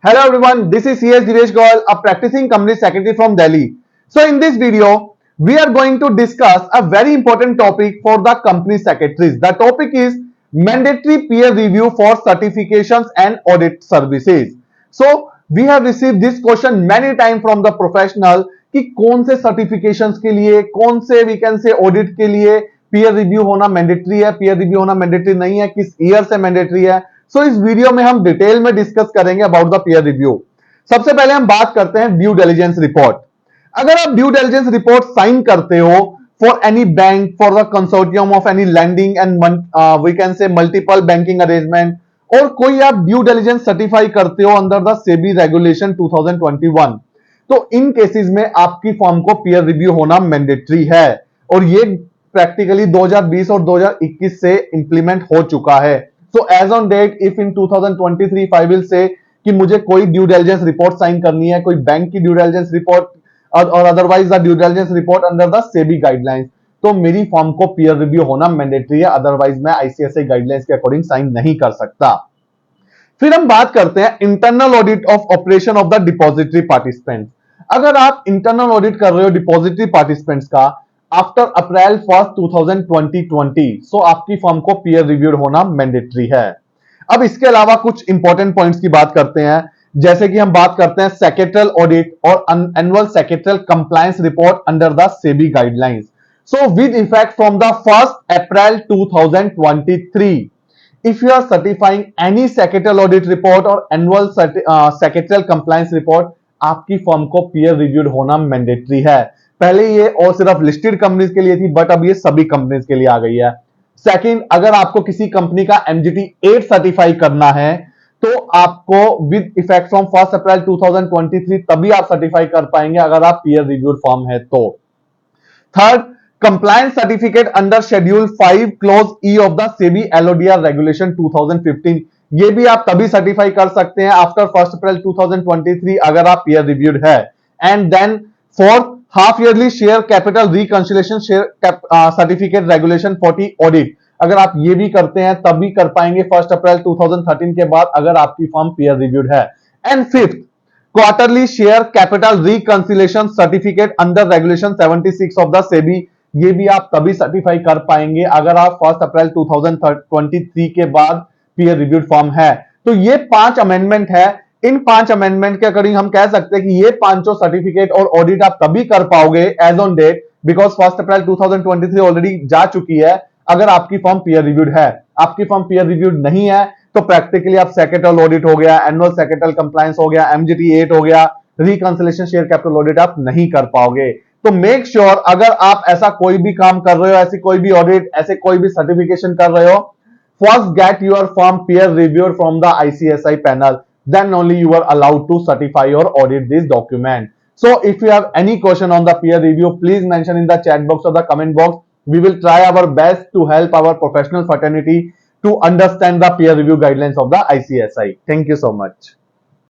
Hello everyone, this is CS Dinesh Goyal, a practicing company secretary from Delhi. So in this video, we are going to discuss a very important topic for the company secretaries. The topic is mandatory peer review for certifications and audit services. So we have received this question many times from the professional कि कौन से certifications के लिए, कौन से we can say audit के लिए peer review होना mandatory है, peer review होना mandatory नहीं है, किस year से mandatory है. सो इस वीडियो में हम डिटेल में डिस्कस करेंगे अबाउट द पीयर रिव्यू. सबसे पहले हम बात करते हैं ड्यू डिलिजेंस रिपोर्ट. अगर आप ड्यू डिलिजेंस रिपोर्ट साइन करते हो for any bank, for the consortium of any lending and we can say multiple banking arrangement, और कोई आप ड्यू डिलिजेंस सर्टिफाई करते हो अंडर द सेबी रेगुलेशन 2021, तो इन केसेस में आपकी फॉर्म को पीयर रिव्यू होना मैंडेटरी है. और ये प्रैक्टिकली 2020 और 2021 से इंप्लीमेंट हो चुका है. So as on date, if in 2023 if I will say कि मुझे कोई ड्यू डिलिजेंस रिपोर्ट साइन करनी है, कोई बैंक की ड्यू डिलिजेंस रिपोर्ट और otherwise the due diligence report under the SEBI guidelines, तो मेरी फॉर्म को पीयर रिव्यू होना मैंडेटरी है. अदरवाइज मैं आईसीएसआई गाइडलाइंस के अकॉर्डिंग साइन नहीं कर सकता. फिर हम बात करते हैं internal audit of operation of the depository participant. अगर आप इंटरनल ऑडिट कर रहे हो डिपॉजिटरी पार्टिसिपेंट्स का आफ्टर अप्रैल 1 2020, सो आपकी फॉर्म को पीयर रिव्यूड होना मैंडेटरी है. अब इसके अलावा कुछ इंपॉर्टेंट पॉइंट्स की बात करते हैं, जैसे कि हम बात करते हैं सेक्रेटरियल ऑडिट और annual secretarial compliance report under the SEBI guidelines. So with effect from the 1 April 2023, if you are certifying any secretarial audit report और annual secretarial compliance report, आपकी फॉर्म को पीयर रिव्यूड होना मैंडेटरी है. पहले ये और सिर्फ लिस्टेड कंपनीज के लिए थी, बट अब ये सभी कंपनीज के लिए आ गई है. सेकंड, अगर आपको किसी कंपनी का एमजीटी 8 सर्टिफाई करना है तो आपको विद इफेक्ट फ्रॉम 1 अप्रैल 2023 तभी आप सर्टिफाई कर पाएंगे अगर आप पीयर रिव्यूड फॉर्म है तो. Third, compliance certificate under schedule 5 close E of the SEBI LODR regulation 2015, ये भी आप तभी सर्टिफाई कर सकते हैं आफ्टर 1 अप्रैल 2023 अगर आप पीयर रिव्यूड है. And then fourth, half yearly share capital reconciliation share certificate regulation 40 audit, अगर आप ये भी करते हैं तभी कर पाएंगे 1 अप्रैल 2013 के बाद अगर आपकी फॉर्म पीयर रिव्यूड है. And fifth, quarterly share capital reconciliation certificate under regulation 76 of the SEBI, ये भी आप तभी सर्टिफाई कर पाएंगे अगर आप 1 अप्रैल 2023 के बाद पीयर रिव्यूड फॉर्म है. तो ये 5 अमेंडमेंट है. इन 5 अमेंडमेंट के अकॉर्डिंग हम कह सकते हैं कि ये पांचों सर्टिफिकेट और ऑडिट आप तभी कर पाओगे as on date, because 1 April 2023 already जा चुकी है अगर आपकी फॉर्म पीयर रिव्यूड है. आपकी फॉर्म पीयर रिव्यूड नहीं है तो प्रैक्टिकली आप सेक्रेटरियल ऑडिट हो गया, एनुअल सेक्रेटरियल कंप्लायंस हो गया, एमजीटी 8 हो गया, रिकंसिलिएशन शेयर कैपिटल ऑडिट आप नहीं कर पाओगे. तो मेक श्योर अगर आप ऐसा कोई भी काम कर रहे हो, ऐसी कोई भी ऑडिट, ऐसे कोई भी सर्टिफिकेशन कर रहे हो, first get your form peer reviewed from the ICSI panel, then only you are allowed to certify or audit this document. So if you have any question on the peer review, please mention in the chat box or the comment box. We will try our best to help our professional fraternity to understand the peer review guidelines of the ICSI. Thank you so much.